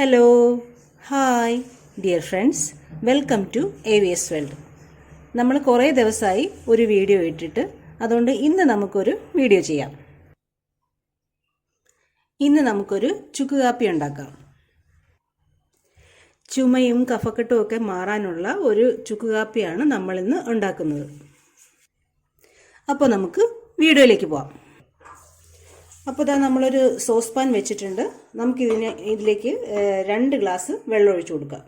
Hello hi dear friends, welcome to AVS world. നമ്മൾ കുറേ ദിവസമായി ഒരു വീഡിയോ ഇട്ടിട്ട്, അതുകൊണ്ട് ഇന്ന് നമുക്കൊരു വീഡിയോ ചെയ്യാം. ഇന്ന് നമുക്കൊരു ചുക്ക് കാപ്പി ഉണ്ടാക്കാം. ചുമയും കഫക്കെട്ടും ഒക്കെ മാറാനുള്ള ഒരു ചുക്ക് കാപ്പിയാണ് നമ്മളിന്ന് ഉണ്ടാക്കുന്നത്. അപ്പോൾ നമുക്ക് വീഡിയോയിലേക്ക് പോവാം. അപ്പോൾ ഇതാ നമ്മളൊരു സോസ് പാൻ വെച്ചിട്ടുണ്ട്. ഇതിലേക്ക് 2 ഗ്ലാസ് വെള്ളം ഒഴിച്ചു കൊടുക്കാം.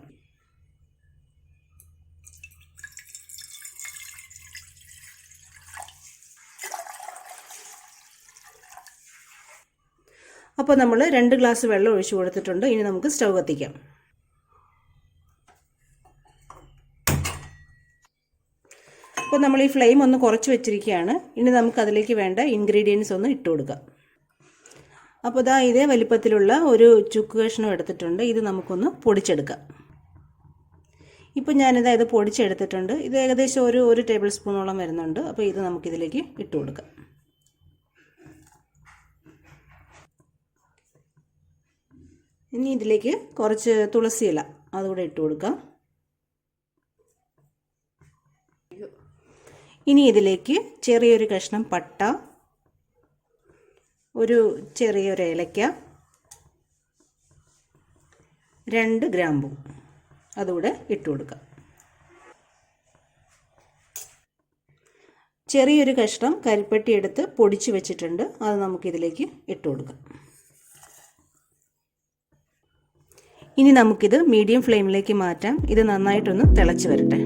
അപ്പോൾ നമ്മൾ 2 ഗ്ലാസ് വെള്ളം ഒഴിച്ചു കൊടുത്തിട്ടുണ്ട്. ഇനി നമുക്ക് സ്റ്റൗ കത്തിക്കാം. അപ്പോൾ നമ്മൾ ഈ ഫ്ലെയിം ഒന്ന് കുറച്ച് വെച്ചിരിക്കുകയാണ്. ഇനി നമുക്ക് അതിലേക്ക് വേണ്ട ഇൻഗ്രീഡിയൻസ് ഒന്ന് ഇട്ട് കൊടുക്കാം. അപ്പോൾ ഇതാ ഇതേ വലിപ്പത്തിലുള്ള ഒരു ചുക്ക് കഷ്ണം എടുത്തിട്ടുണ്ട്. ഇത് നമുക്കൊന്ന് പൊടിച്ചെടുക്കാം. ഇപ്പോൾ ഞാനിതാ ഇത് പൊടിച്ചെടുത്തിട്ടുണ്ട്. ഇത് ഏകദേശം ഒരു ടേബിൾ സ്പൂണോളം വരുന്നുണ്ട്. അപ്പോൾ ഇത് നമുക്കിതിലേക്ക് ഇട്ട് കൊടുക്കാം. ഇനി ഇതിലേക്ക് കുറച്ച് തുളസി ഇല അതുകൂടെ ഇട്ട് കൊടുക്കാം. ഇനി ഇതിലേക്ക് ചെറിയൊരു കഷ്ണം പട്ട, ഒരു ചെറിയൊരു ഏലക്ക, 2 ഗ്രാമ്പൂ അതുകൂടെ ഇട്ട് കൊടുക്കാം. ചെറിയൊരു കഷ്ണം കരിപ്പട്ടി എടുത്ത് പൊടിച്ച് വെച്ചിട്ടുണ്ട്. അത് നമുക്കിതിലേക്ക് ഇട്ട് കൊടുക്കാം. ഇനി നമുക്കിത് മീഡിയം ഫ്ലെയിമിലേക്ക് മാറ്റാം. ഇത് നന്നായിട്ടൊന്ന് തിളച്ച് വരട്ടെ.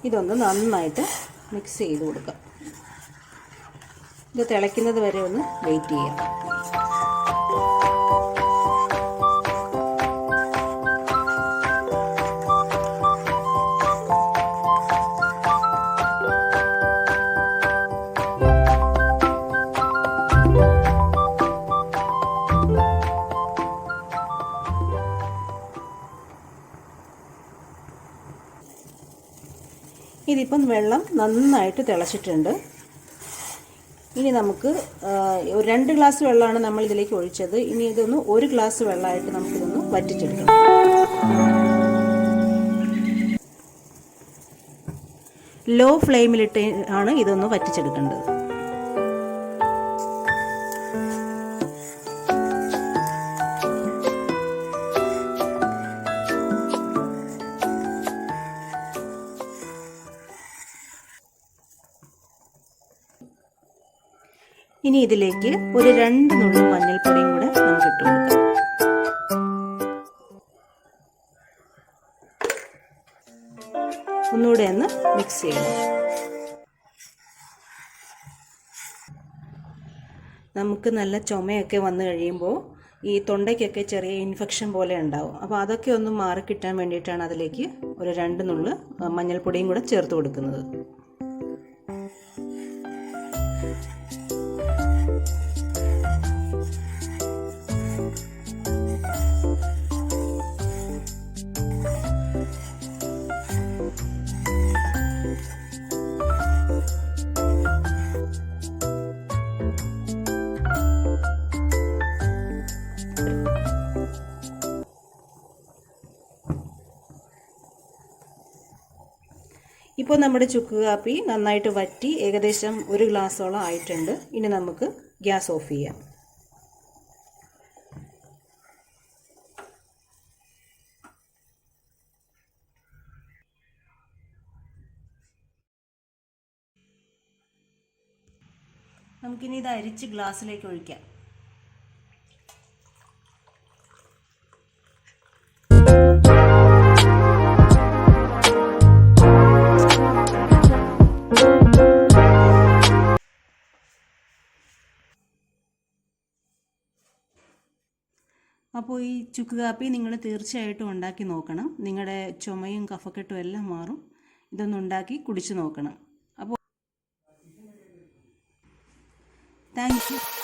ഇതൊന്ന് നന്നായിട്ട് മിക്സ് ചെയ്ത് കൊടുക്കാം. ഇത് തിളയ്ക്കുന്നത് വരെ ഒന്ന് വെയിറ്റ് ചെയ്യാം. ഇതിപ്പം വെള്ളം നന്നായിട്ട് തിളച്ചിട്ടുണ്ട്. ഇനി നമുക്ക് 2 ഗ്ലാസ് വെള്ളമാണ് നമ്മൾ ഇതിലേക്ക് ഒഴിച്ചത്. ഇനി ഇതൊന്ന് 1 ഗ്ലാസ് വെള്ളമായിട്ട് നമുക്കിതൊന്ന് വറ്റിച്ചെടുക്കണം. ലോ ഫ്ലെയിമിലിട്ട് ആണ് ഇതൊന്ന് വറ്റിച്ചെടുക്കേണ്ടത്. ഇനി ഇതിലേക്ക് ഒരു 2 നുള്ളു മഞ്ഞൾപ്പൊടിയും കൂടെ നമുക്ക് ഇട്ട് കൊടുക്കാം. ഒന്നുകൂടെ ഒന്ന് മിക്സ് ചെയ്യണം. നമുക്ക് നല്ല ചുമയൊക്കെ വന്നു കഴിയുമ്പോൾ ഈ തൊണ്ടയ്ക്കൊക്കെ ചെറിയ ഇൻഫെക്ഷൻ പോലെ ഉണ്ടാവും. അപ്പോൾ അതൊക്കെ ഒന്ന് മാറിക്കിട്ടാൻ വേണ്ടിയിട്ടാണ് അതിലേക്ക് ഒരു 2 നുള്ളു മഞ്ഞൾപ്പൊടിയും കൂടെ ചേർത്ത് കൊടുക്കുന്നത്. ഇപ്പോൾ നമ്മുടെ ചുക്ക് കാപ്പി നന്നായിട്ട് വറ്റി ഏകദേശം 1 ഗ്ലാസോളം ആയിട്ടുണ്ട്. ഇനി നമുക്ക് ഗ്യാസ് ഓഫ് ചെയ്യാം. നമുക്കിനി ഇത് അരിച്ച് ഗ്ലാസ്സിലേക്ക് ഒഴിക്കാം. അപ്പോൾ ഈ ചുക്ക് കാപ്പി നിങ്ങൾ തീർച്ചയായിട്ടും ഉണ്ടാക്കി നോക്കണം. നിങ്ങളുടെ ചുമയും കഫക്കെട്ടും എല്ലാം മാറും. ഇതൊന്ന് ഉണ്ടാക്കി കുടിച്ചു നോക്കണം. അപ്പോൾ താങ്ക് യു.